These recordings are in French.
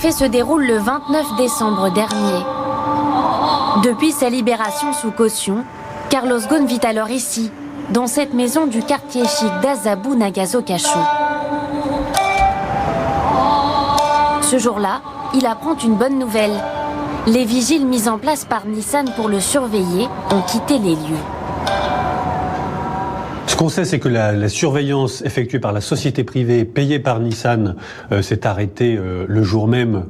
faits se déroulent le 29 décembre dernier. Depuis sa libération sous caution, Carlos Ghosn vit alors ici, dans cette maison du quartier chic d'Azabu Nagaso-Kasho. Ce jour-là, il apprend une bonne nouvelle. Les vigiles mis en place par Nissan pour le surveiller ont quitté les lieux. Ce qu'on sait, c'est que la surveillance effectuée par la société privée payée par Nissan s'est arrêtée le jour même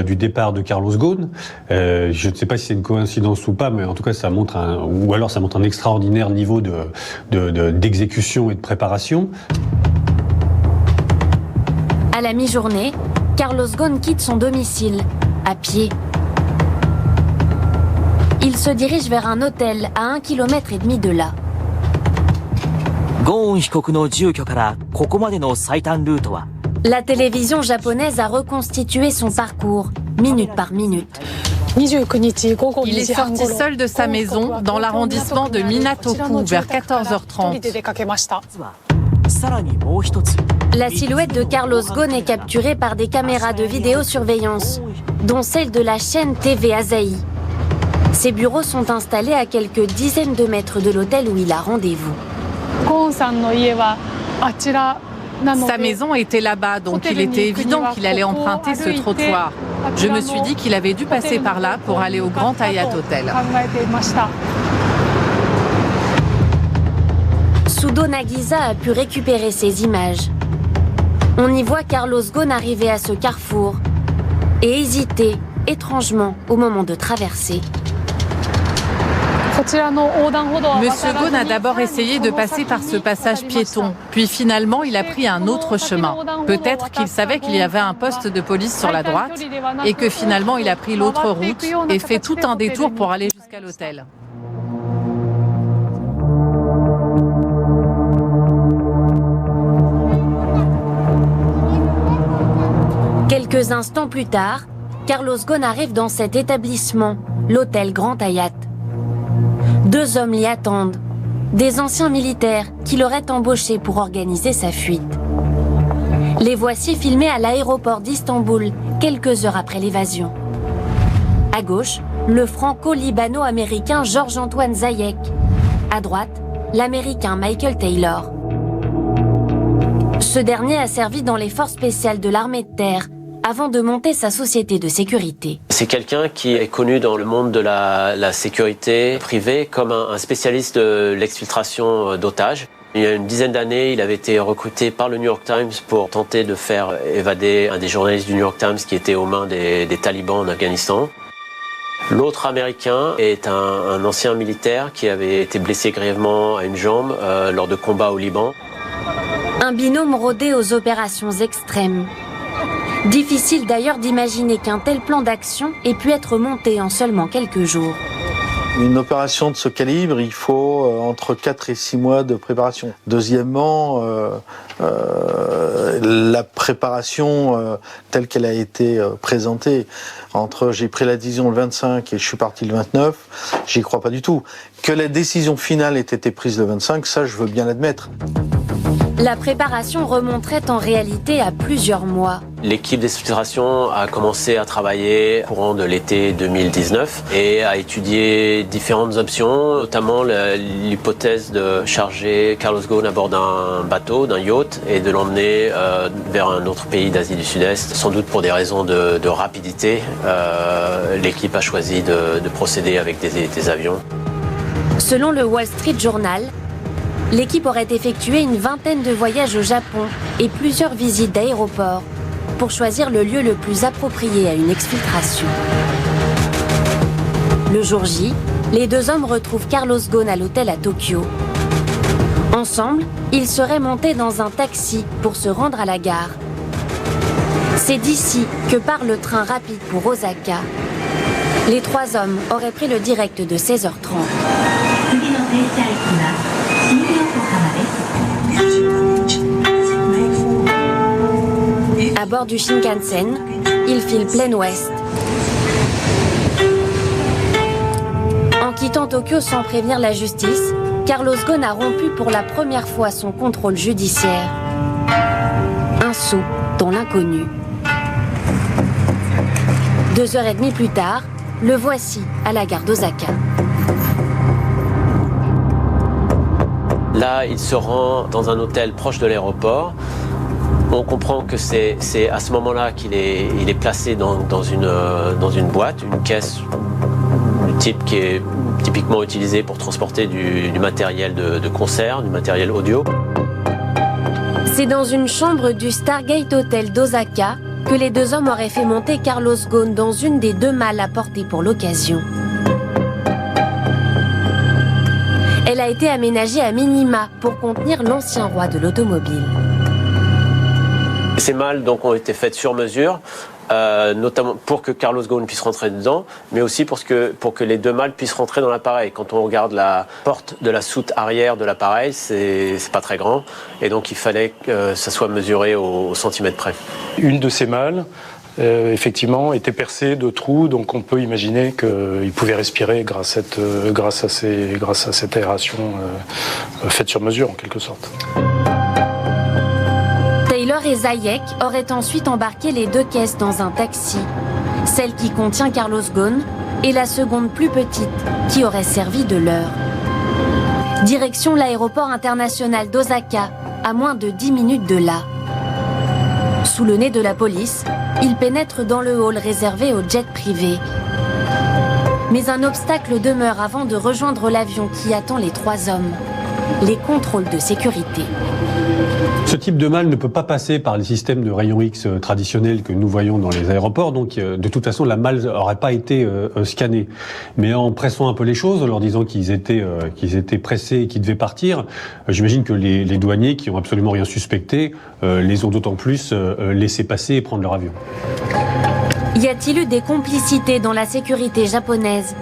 du départ de Carlos Ghosn. Je ne sais pas si c'est une coïncidence ou pas, mais en tout cas, ça montre un extraordinaire niveau d'exécution et de préparation. À la mi-journée, Carlos Ghosn quitte son domicile, à pied. Il se dirige vers un hôtel à 1,5 km de là. La télévision japonaise a reconstitué son parcours, minute par minute. Il est sorti seul de sa maison dans l'arrondissement de Minatoku vers 14h30. La silhouette de Carlos Ghosn est capturée par des caméras de vidéosurveillance, dont celle de la chaîne TV Asahi. Ses bureaux sont installés à quelques dizaines de mètres de l'hôtel où il a rendez-vous. Sa maison était là-bas, donc il était évident qu'il allait emprunter ce trottoir. Je me suis dit qu'il avait dû passer par là pour aller au Grand Hyatt Hotel. Sudo Nagisa a pu récupérer ces images. On y voit Carlos Ghosn arriver à ce carrefour et hésiter étrangement au moment de traverser. Monsieur Ghosn a d'abord essayé de passer par ce passage piéton, puis finalement il a pris un autre chemin. Peut-être qu'il savait qu'il y avait un poste de police sur la droite et que finalement il a pris l'autre route et fait tout un détour pour aller jusqu'à l'hôtel. Quelques instants plus tard, Carlos Ghosn arrive dans cet établissement, l'hôtel Grand Hyatt. 2 hommes l'y attendent, des anciens militaires qui l'auraient embauché pour organiser sa fuite. Les voici filmés à l'aéroport d'Istanbul, quelques heures après l'évasion. À gauche, le franco-libano-américain Georges-Antoine Zayek. À droite, l'américain Michael Taylor. Ce dernier a servi dans les forces spéciales de l'armée de terre, avant de monter sa société de sécurité. C'est quelqu'un qui est connu dans le monde de la sécurité privée comme un spécialiste de l'exfiltration d'otages. Il y a une dizaine d'années, il avait été recruté par le New York Times pour tenter de faire évader un des journalistes du New York Times qui était aux mains des talibans en Afghanistan. L'autre américain est un ancien militaire qui avait été blessé grièvement à une jambe lors de combats au Liban. Un binôme rodé aux opérations extrêmes. Difficile d'ailleurs d'imaginer qu'un tel plan d'action ait pu être monté en seulement quelques jours. Une opération de ce calibre, il faut entre 4 et 6 mois de préparation. Deuxièmement, la préparation telle qu'elle a été présentée, j'ai pris la décision le 25 et je suis parti le 29, j'y crois pas du tout. Que la décision finale ait été prise le 25, ça je veux bien l'admettre. La préparation remonterait en réalité à plusieurs mois. L'équipe d'exfiltration a commencé à travailler au courant de l'été 2019 et a étudié différentes options, notamment l'hypothèse de charger Carlos Ghosn à bord d'un bateau, d'un yacht, et de l'emmener vers un autre pays d'Asie du Sud-Est. Sans doute pour des raisons de rapidité, l'équipe a choisi de procéder avec des avions. Selon le Wall Street Journal, l'équipe aurait effectué une vingtaine de voyages au Japon et plusieurs visites d'aéroports pour choisir le lieu le plus approprié à une exfiltration. Le jour J, les 2 hommes retrouvent Carlos Ghosn à l'hôtel à Tokyo. Ensemble, ils seraient montés dans un taxi pour se rendre à la gare. C'est d'ici que part le train rapide pour Osaka. Les 3 hommes auraient pris le direct de 16h30. À bord du Shinkansen, ils filent plein ouest. En quittant Tokyo sans prévenir la justice, Carlos Ghosn a rompu pour la première fois son contrôle judiciaire. Un saut dans l'inconnu. 2h30 plus tard, le voici à la gare d'Osaka. Là, il se rend dans un hôtel proche de l'aéroport. On comprend que c'est à ce moment-là qu'il est placé dans une boîte, une caisse du type qui est typiquement utilisée pour transporter du matériel de concert, du matériel audio. C'est dans une chambre du Stargate Hotel d'Osaka que les deux hommes auraient fait monter Carlos Ghosn dans une des 2 malles apportées pour l'occasion. Elle a été aménagée à minima pour contenir l'ancien roi de l'automobile. Ces malles donc ont été faites sur mesure, notamment pour que Carlos Ghosn puisse rentrer dedans, mais aussi pour que les 2 malles puissent rentrer dans l'appareil. Quand on regarde la porte de la soute arrière de l'appareil, c'est pas très grand, et donc il fallait que ça soit mesuré au centimètre près. Une de ces malles, effectivement, était percée de trous, donc on peut imaginer qu'il pouvait respirer grâce à cette aération faite sur mesure, en quelque sorte. Taylor et Zayek auraient ensuite embarqué les 2 caisses dans un taxi, celle qui contient Carlos Ghosn et la seconde plus petite qui aurait servi de leur. Direction l'aéroport international d'Osaka, à moins de 10 minutes de là. Sous le nez de la police, ils pénètrent dans le hall réservé aux jets privés. Mais un obstacle demeure avant de rejoindre l'avion qui attend les 3 hommes. Les contrôles de sécurité. Ce type de malle ne peut pas passer par les systèmes de rayons X traditionnels que nous voyons dans les aéroports, donc de toute façon la malle n'aurait pas été scannée. Mais en pressant un peu les choses, en leur disant qu'ils étaient pressés et qu'ils devaient partir, j'imagine que les douaniers, qui n'ont absolument rien suspecté, les ont d'autant plus laissé passer et prendre leur avion. Y a-t-il eu des complicités dans la sécurité japonaise?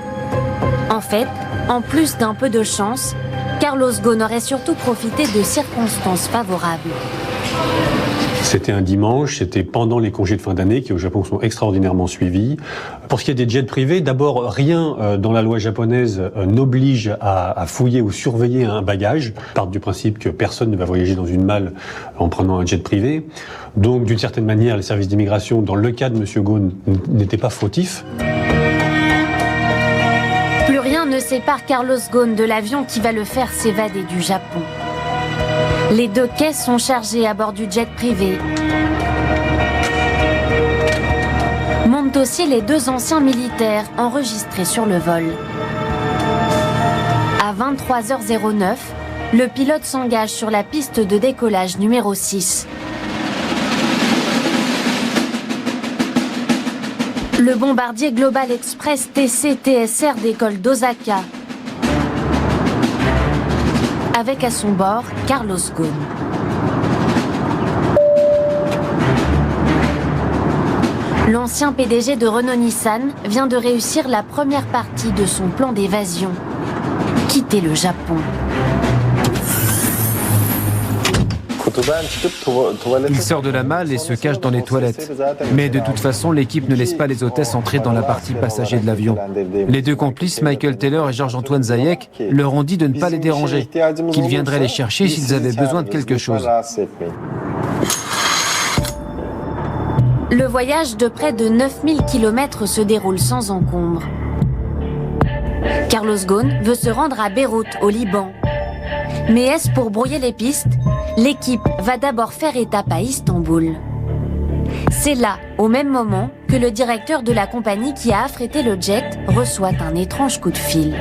En fait, en plus d'un peu de chance, Carlos Ghosn aurait surtout profité de circonstances favorables. C'était un dimanche, c'était pendant les congés de fin d'année qui au Japon sont extraordinairement suivis. Pour ce qui est des jets privés, d'abord rien dans la loi japonaise n'oblige à fouiller ou surveiller un bagage. Ils partent du principe que personne ne va voyager dans une malle en prenant un jet privé. Donc d'une certaine manière, les services d'immigration, dans le cas de M. Ghosn, n'étaient pas fautifs. Plus rien ne sépare Carlos Ghosn de l'avion qui va le faire s'évader du Japon. Les 2 caisses sont chargées à bord du jet privé. Montent aussi les 2 anciens militaires enregistrés sur le vol. À 23h09, le pilote s'engage sur la piste de décollage numéro 6. Le bombardier Global Express TC-TSR décolle d'Osaka, avec à son bord Carlos Ghosn. L'ancien PDG de Renault-Nissan vient de réussir la première partie de son plan d'évasion. Quitter le Japon. Il sort de la malle et se cache dans les toilettes. Mais de toute façon, l'équipe ne laisse pas les hôtesses entrer dans la partie passager de l'avion. Les 2 complices, Michael Taylor et Georges-Antoine Zayek, leur ont dit de ne pas les déranger, qu'ils viendraient les chercher s'ils avaient besoin de quelque chose. Le voyage de près de 9000 km se déroule sans encombre. Carlos Ghosn veut se rendre à Beyrouth, au Liban. Mais est-ce pour brouiller les pistes? L'équipe va d'abord faire étape à Istanbul. C'est là, au même moment, que le directeur de la compagnie qui a affrété le jet reçoit un étrange coup de fil.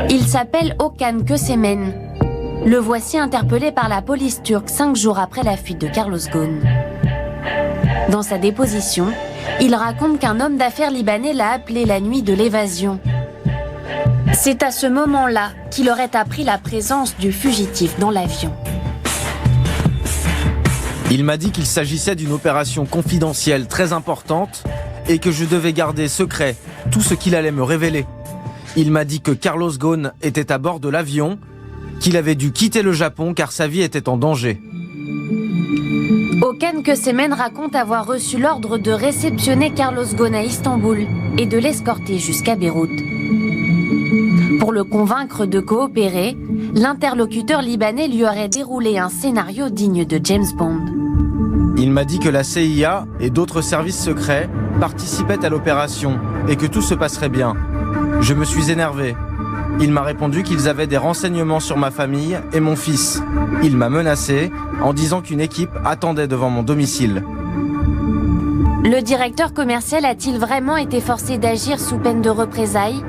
Il s'appelle Okan Kösemen. Le voici interpellé par la police turque 5 jours après la fuite de Carlos Ghosn. Dans sa déposition, il raconte qu'un homme d'affaires libanais l'a appelé la nuit de l'évasion. C'est à ce moment-là qu'il aurait appris la présence du fugitif dans l'avion. Il m'a dit qu'il s'agissait d'une opération confidentielle très importante et que je devais garder secret tout ce qu'il allait me révéler. Il m'a dit que Carlos Ghosn était à bord de l'avion, qu'il avait dû quitter le Japon car sa vie était en danger. Okan Kösemen raconte avoir reçu l'ordre de réceptionner Carlos Ghosn à Istanbul et de l'escorter jusqu'à Beyrouth. Pour le convaincre de coopérer, l'interlocuteur libanais lui aurait déroulé un scénario digne de James Bond. Il m'a dit que la CIA et d'autres services secrets participait à l'opération et que tout se passerait bien. Je me suis énervé. Il m'a répondu qu'ils avaient des renseignements sur ma famille et mon fils. Il m'a menacé en disant qu'une équipe attendait devant mon domicile. Le directeur commercial a-t-il vraiment été forcé d'agir sous peine de représailles?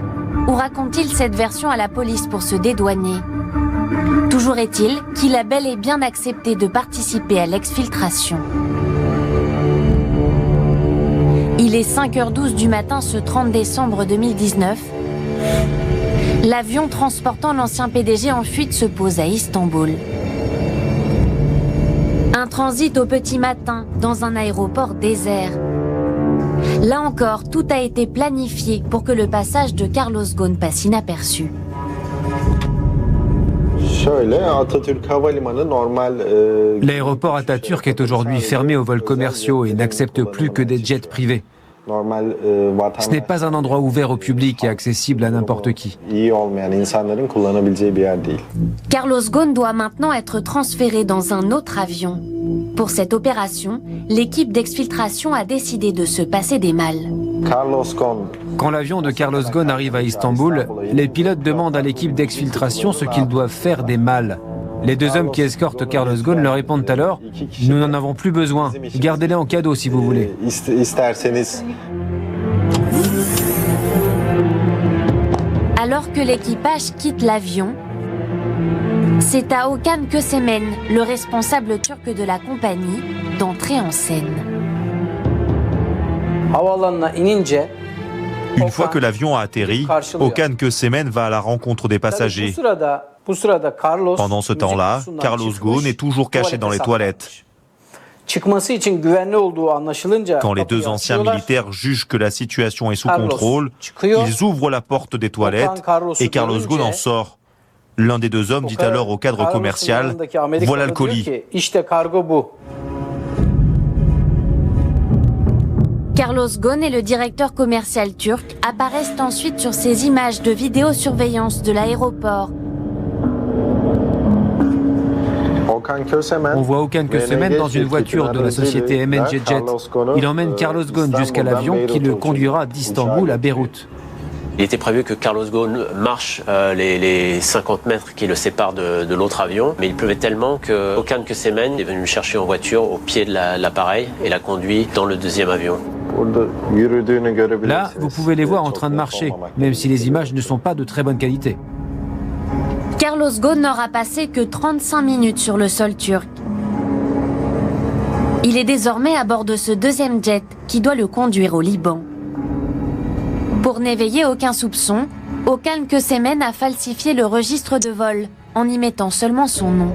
Ou raconte-t-il cette version à la police pour se dédouaner? Toujours est-il qu'il a bel et bien accepté de participer à l'exfiltration. Il est 5h12 du matin ce 30 décembre 2019. L'avion transportant l'ancien PDG en fuite se pose à Istanbul. Un transit au petit matin dans un aéroport désert. Là encore, tout a été planifié pour que le passage de Carlos Ghosn passe inaperçu. L'aéroport Atatürk est aujourd'hui fermé aux vols commerciaux et n'accepte plus que des jets privés. Ce n'est pas un endroit ouvert au public et accessible à n'importe qui. Carlos Ghosn doit maintenant être transféré dans un autre avion. Pour cette opération, l'équipe d'exfiltration a décidé de se passer des malles. Quand l'avion de Carlos Ghosn arrive à Istanbul, les pilotes demandent à l'équipe d'exfiltration ce qu'ils doivent faire des malles. Les deux hommes qui escortent Carlos Ghosn leur répondent alors « Nous n'en avons plus besoin, gardez-les en cadeau si vous voulez ». Alors que l'équipage quitte l'avion, c'est à Okan Kösemen, le responsable turc de la compagnie, d'entrer en scène. Une fois que l'avion a atterri, Okan Kösemen va à la rencontre des passagers. Pendant ce temps-là, Carlos Ghosn est toujours caché dans les toilettes. Quand les deux anciens militaires jugent que la situation est sous contrôle, ils ouvrent la porte des toilettes et Carlos Ghosn en sort. L'un des deux hommes dit alors au cadre commercial « Voilà le colis ». Carlos Ghosn et le directeur commercial turc apparaissent ensuite sur ces images de vidéosurveillance de l'aéroport. On voit Okan Kösemen dans une voiture de la société MNG Jet. Il emmène Carlos Ghosn jusqu'à l'avion qui le conduira d'Istanbul à Beyrouth. Il était prévu que Carlos Ghosn marche les 50 mètres qui le séparent de l'autre avion, mais il pleuvait tellement que Okan Kösemen est venu le chercher en voiture au pied de l'appareil et l'a conduit dans le deuxième avion. Là, vous pouvez les voir en train de marcher, même si les images ne sont pas de très bonne qualité. Carlos Ghosn n'aura passé que 35 minutes sur le sol turc. Il est désormais à bord de ce deuxième jet qui doit le conduire au Liban. Pour n'éveiller aucun soupçon, Okan Kösemen a falsifié le registre de vol en y mettant seulement son nom.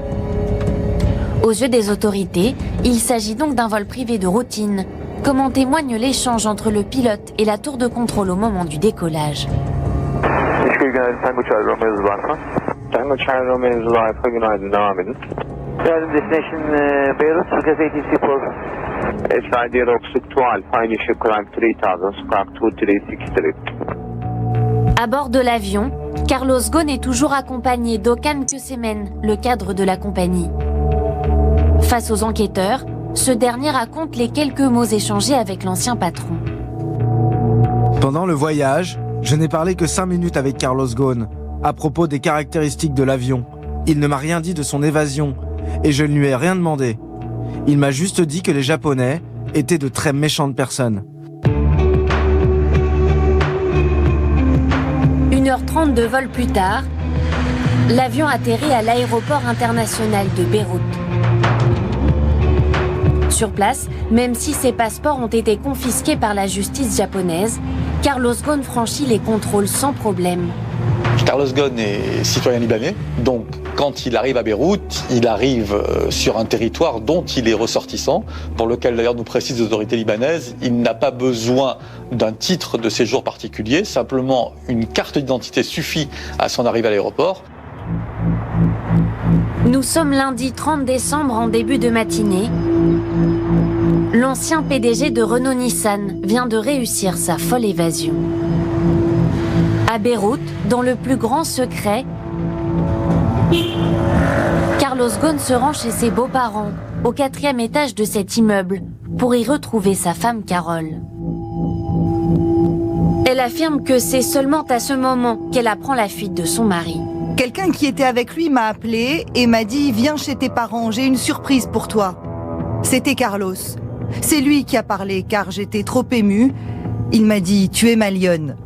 Aux yeux des autorités, il s'agit donc d'un vol privé de routine, comme en témoigne l'échange entre le pilote et la tour de contrôle au moment du décollage. À bord de l'avion, Carlos Ghosn est toujours accompagné d'Okan Kösemen, le cadre de la compagnie. Face aux enquêteurs, ce dernier raconte les quelques mots échangés avec l'ancien patron. Pendant le voyage, je n'ai parlé que 5 minutes avec Carlos Ghosn à propos des caractéristiques de l'avion. Il ne m'a rien dit de son évasion et je ne lui ai rien demandé. Il m'a juste dit que les Japonais étaient de très méchantes personnes. 1h30 de vol plus tard, l'avion atterrit à l'aéroport international de Beyrouth. Sur place, même si ses passeports ont été confisqués par la justice japonaise, Carlos Ghosn franchit les contrôles sans problème. Carlos Ghosn est citoyen libanais, donc quand il arrive à Beyrouth, il arrive sur un territoire dont il est ressortissant, pour lequel d'ailleurs nous précisent les autorités libanaises, il n'a pas besoin d'un titre de séjour particulier, simplement une carte d'identité suffit à son arrivée à l'aéroport. Nous sommes lundi 30 décembre en début de matinée. L'ancien PDG de Renault-Nissan vient de réussir sa folle évasion. À Beyrouth, dans le plus grand secret, Carlos Ghosn se rend chez ses beaux-parents, au 4e étage de cet immeuble, pour y retrouver sa femme Carole. Elle affirme que c'est seulement à ce moment qu'elle apprend la fuite de son mari. Quelqu'un qui était avec lui m'a appelé et m'a dit « Viens chez tes parents, j'ai une surprise pour toi ». C'était Carlos. C'est lui qui a parlé car j'étais trop émue. Il m'a dit « Tu es ma lionne ».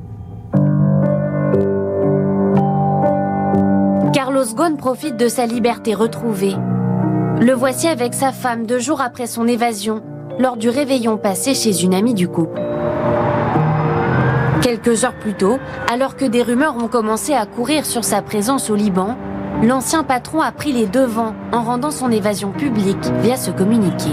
Carlos Ghosn profite de sa liberté retrouvée. Le voici avec sa femme 2 jours après son évasion, lors du réveillon passé chez une amie du couple. Quelques heures plus tôt, alors que des rumeurs ont commencé à courir sur sa présence au Liban, l'ancien patron a pris les devants en rendant son évasion publique via ce communiqué.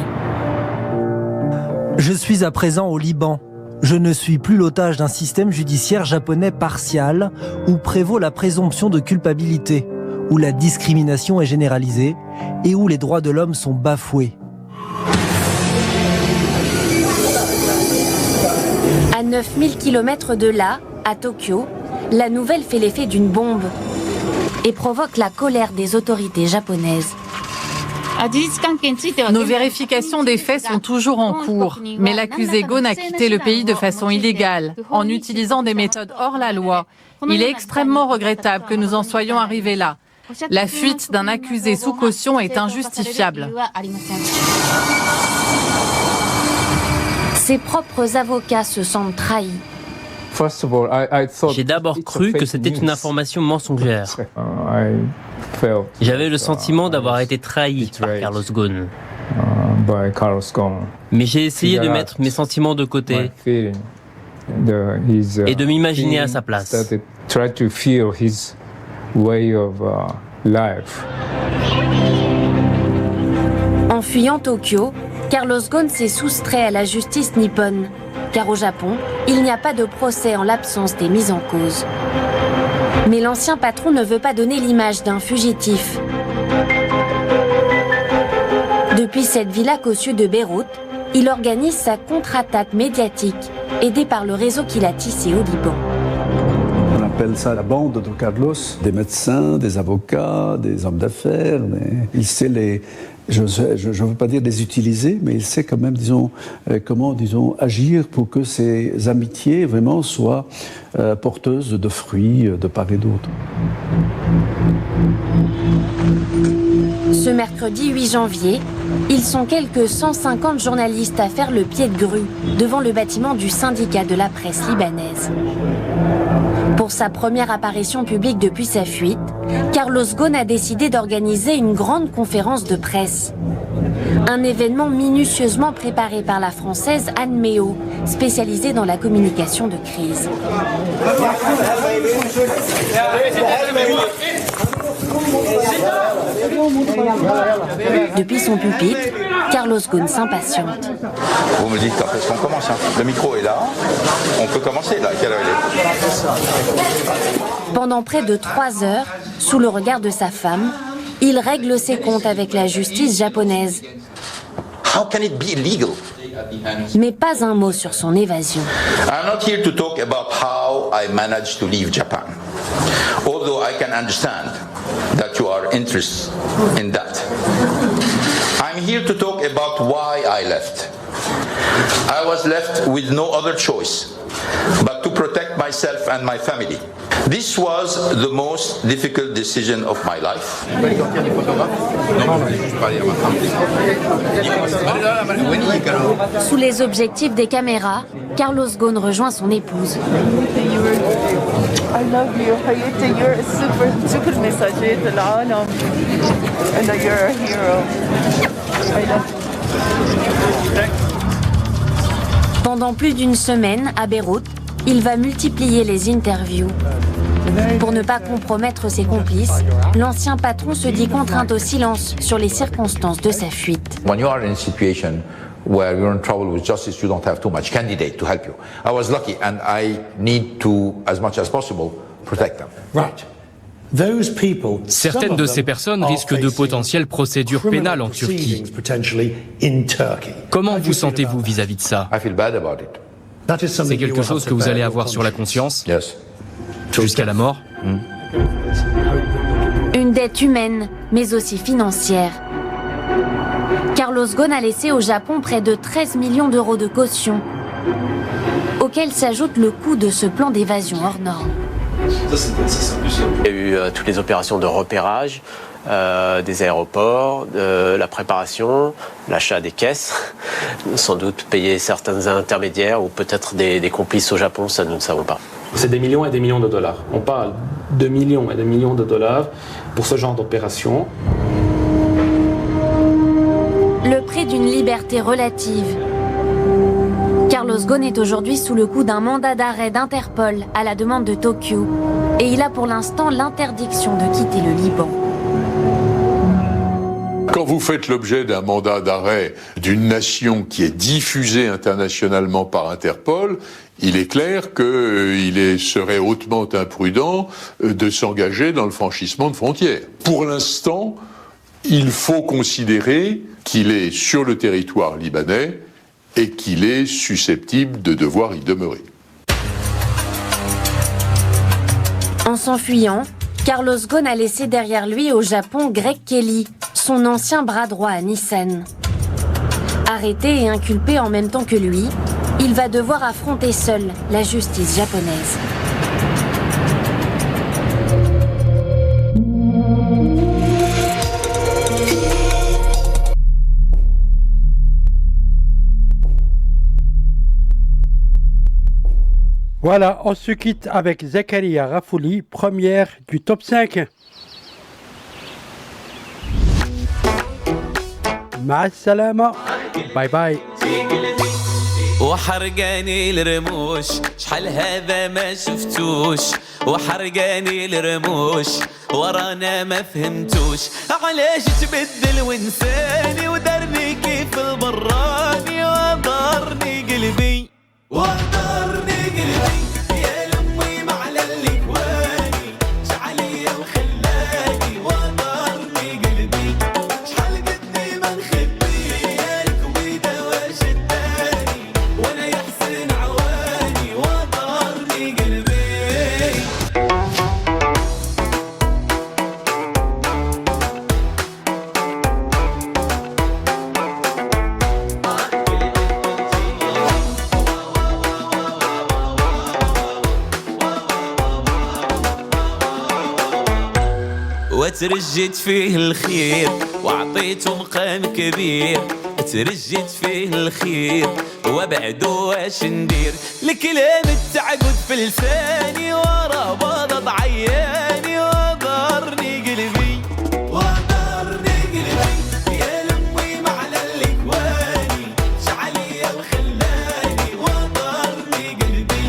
Je suis à présent au Liban. Je ne suis plus l'otage d'un système judiciaire japonais partial où prévaut la présomption de culpabilité, où la discrimination est généralisée et où les droits de l'homme sont bafoués. À 9000 km de là, à Tokyo, la nouvelle fait l'effet d'une bombe et provoque la colère des autorités japonaises. Nos vérifications des faits sont toujours en cours, mais l'accusé Ghosn a quitté le pays de façon illégale, en utilisant des méthodes hors la loi. Il est extrêmement regrettable que nous en soyons arrivés là. La fuite d'un accusé sous caution est injustifiable. Ses propres avocats se sentent trahis. J'ai d'abord cru que c'était une information mensongère. J'avais le sentiment d'avoir été trahi par Carlos Ghosn. Mais j'ai essayé de mettre mes sentiments de côté et de m'imaginer à sa place. En fuyant Tokyo, Carlos Ghosn s'est soustrait à la justice nippone, car au Japon, il n'y a pas de procès en l'absence des mises en cause. Mais l'ancien patron ne veut pas donner l'image d'un fugitif. Depuis cette villa au sud de Beyrouth, il organise sa contre-attaque médiatique, aidé par le réseau qu'il a tissé au Liban. On appelle ça la bande de Carlos, des médecins, des avocats, des hommes d'affaires. Il sait je ne veux pas dire les utiliser, mais il sait quand même, comment agir pour que ces amitiés vraiment soient porteuses de fruits de part et d'autre. Ce mercredi 8 janvier, ils sont quelques 150 journalistes à faire le pied de grue devant le bâtiment du syndicat de la presse libanaise. Pour sa première apparition publique depuis sa fuite, Carlos Ghosn a décidé d'organiser une grande conférence de presse. Un événement minutieusement préparé par la Française Anne Méo, spécialisée dans la communication de crise. Depuis son pupitre, Carlos Ghosn s'impatiente. Vous me dites quand est-ce qu'on commence, hein. Le micro est là, on peut commencer là. Quelle heure il est ? Pendant près de 3 heures, sous le regard de sa femme, il règle ses comptes avec la justice japonaise. How can it be illegal? Mais pas un mot sur son évasion. I'm not here to talk about how I managed to leave Japan. Although I can understand that you are interested in that. I'm here to talk about why I left. I was left with no other choice but to protect myself and my family. This was the most difficult decision of my life. Sous les objectifs des caméras, Carlos Ghosn rejoint son épouse. I love you. You're a super message للعالم. And you're a hero. I love you. Pendant plus d'une semaine, à Beyrouth, il va multiplier les interviews. Pour ne pas compromettre ses complices, l'ancien patron se dit contraint au silence sur les circonstances de sa fuite. When you are in a situation where you're in trouble with justice, you don't have too much candidate to help you. I was lucky and I need to, as much as possible, protect them. Right. Certaines de ces personnes risquent de potentielles procédures pénales en Turquie. Comment vous sentez-vous vis-à-vis de ça? C'est quelque chose que vous allez avoir sur la conscience? Jusqu'à la mort? Une dette humaine, mais aussi financière. Carlos Ghosn a laissé au Japon près de 13 millions d'euros de caution, auquel s'ajoute le coût de ce plan d'évasion hors norme. Il y a eu toutes les opérations de repérage, des aéroports, la préparation, l'achat des caisses, sans doute payer certains intermédiaires ou peut-être des complices au Japon, ça nous ne savons pas. C'est des millions et des millions de dollars. On parle de millions et de millions de dollars pour ce genre d'opération. Le prix d'une liberté relative. Carlos Ghosn est aujourd'hui sous le coup d'un mandat d'arrêt d'Interpol à la demande de Tokyo. Et il a pour l'instant l'interdiction de quitter le Liban. Quand vous faites l'objet d'un mandat d'arrêt d'une nation qui est diffusée internationalement par Interpol, il est clair qu'il serait hautement imprudent de s'engager dans le franchissement de frontières. Pour l'instant, il faut considérer qu'il est sur le territoire libanais et qu'il est susceptible de devoir y demeurer. En s'enfuyant, Carlos Ghosn a laissé derrière lui au Japon Greg Kelly, son ancien bras droit à Nissan. Arrêté et inculpé en même temps que lui, il va devoir affronter seul la justice japonaise. Voilà, on se quitte avec Zakaria Rafouli, première du top 5. مع السلامة. باي باي. وحرقاني الرموش شحال هذا ما شفتوش وحرقاني الرموش ورانا ما فهمتوش علاش تبدل وانساني ودرني كيف البراني وضرني قلبي وضرني قلبي يا لمي معلى الكواني شعلي وخلاني وضرني قلبي شحال قدني ما نخبي يالك ويدا وشداني وانا يحسن عواني وضرني قلبي وترجت فيه الخير وعطيته مقام كبير ترجت فيه الخير وبعده واش ندير الكلام التعقد في لساني ورا بضض عياني وضرني قلبي وضرني قلبي يا لمي معلى الكواني شعلي وخلاني وضرني قلبي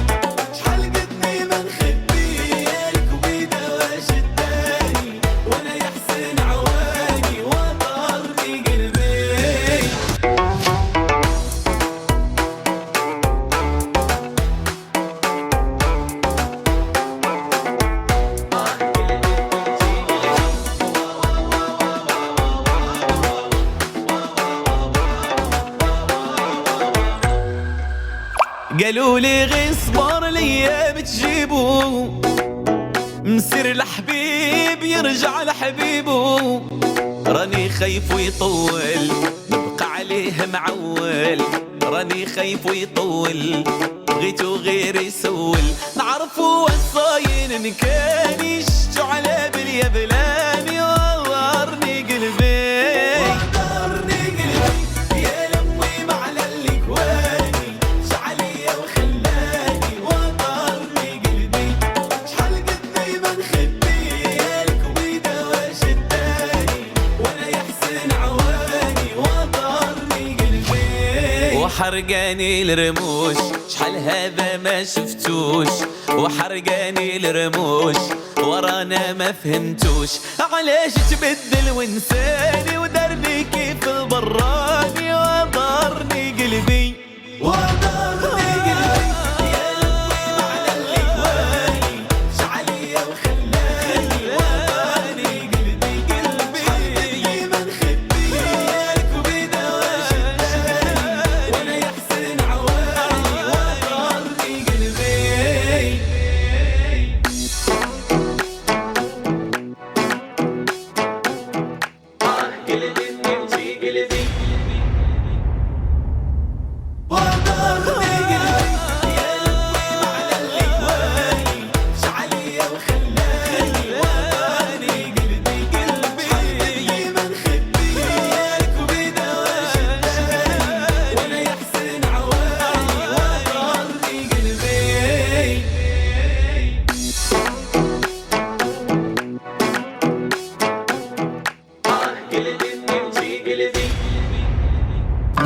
شحال قدني ما نخبي يالك ويدا وشداني وانا يحسن عواني وضرني قلبي قالوا لي غير صبر ليا بتجيبو مسير الحبيب يرجع لحبيبو راني خايف ويطول نبقى عليه معول راني خايف ويطول بغيتو غير يسول نعرفو وصاين ان كان يشتو على بليا بلاني وضرني قلبي وضرني قلبي يا لمي معلى الكواني شعلي وخلاني وضرني قلبي شحال قدني ما نخبي يالك ويدا وشداني وانا يحسن عواني وضرني قلبي وحرقاني الرموش شحال هذا ما شفتوش وحرقاني الرموش ورانا ما فهمتوش علاش تبدل وانساني ودرني كيف البراني وضرني قلبي وضرني قلبي يا لمي معلى الكواني شعلي وخلاني وضرني قلبي قلبي ما نخبي يالك وبيدا وشداني وانا يحسن عواني وضرني قلبي قلبي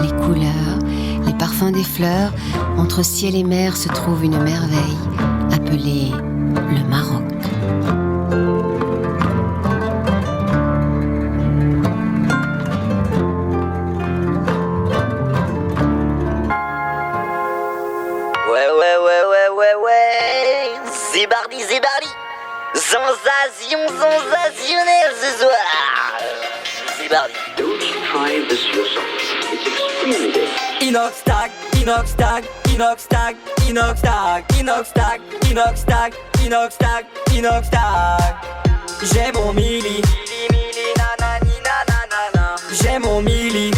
les couleurs, les parfums des fleurs. Entre ciel et mer se trouve une merveille appelée le Maroc. Ouais. Zébardi. Sensationnel ce soir. Zébardi. Inox tag. J'ai mon mili. J'ai mon mili.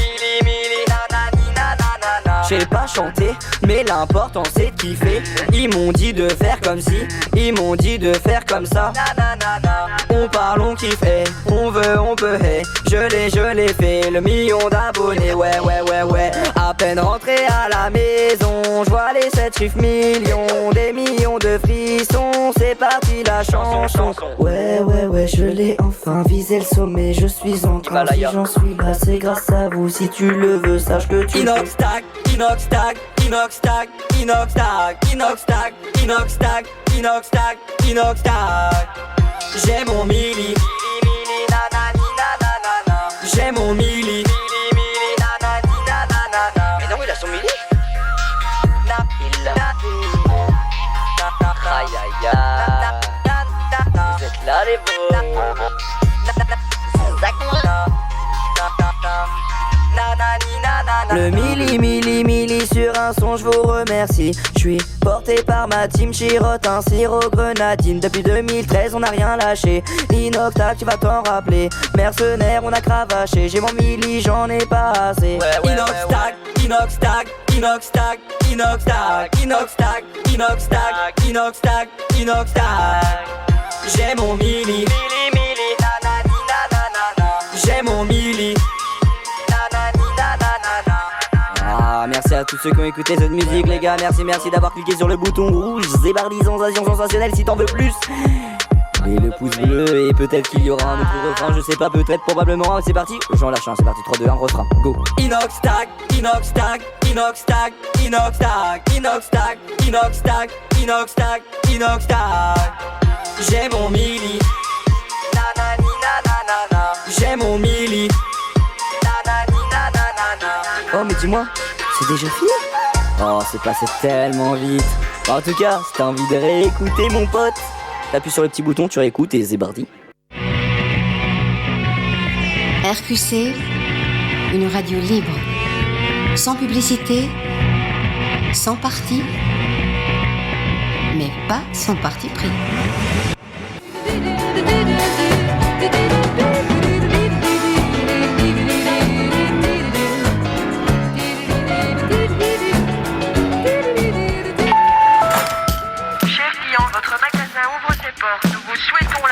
J'ai pas chanté, mais l'important c'est de kiffer. Ils m'ont dit de faire comme si, ils m'ont dit de faire comme ça. On parle, on kiffe, on veut, on peut, je l'ai fait, le million d'abonnés, ouais. À peine rentré à la maison, je vois les 7 chiffres millions, des millions de frissons, c'est parti la chanson. Ouais, je l'ai enfin visé le sommet, je suis en train, si j'en suis là, c'est grâce à vous, si tu le veux, sache que tu Inox tag. J'ai mon mili. J'ai mon mili. Mais non, il a son mili. Aïe. Vous êtes là les beaux. Le mili sur un son, je vous remercie. Je suis porté par ma team, chirote un sirop grenadine. Depuis 2013, on n'a rien lâché. Inox-Tag, tu vas t'en rappeler. Mercenaires, on a cravaché. J'ai mon mili, j'en ai pas assez. Inox-Tag. J'ai mon mili. J'ai mon mili. Ah, merci à tous ceux qui ont écouté cette musique, les gars. Merci d'avoir cliqué sur le bouton rouge. Zébardi, sensation sensationnelle si t'en veux plus. Et le pouce bleu, et peut-être qu'il y aura un autre refrain, je sais pas, peut-être, probablement. C'est parti, j'en lâche un, c'est parti, 3, 2, 1, refrain, go. Inox-Tag. J'ai mon mili. J'ai mon mili. Oh mais dis-moi, c'est déjà fini? Oh, c'est passé tellement vite. En tout cas, si t'as envie de réécouter mon pote, t'appuies sur le petit bouton, tu réécoutes et Zébardi. RQC, une radio libre, sans publicité, sans parti, mais pas sans parti pris. Chers clients, votre magasin ouvre ses portes. Nous vous souhaitons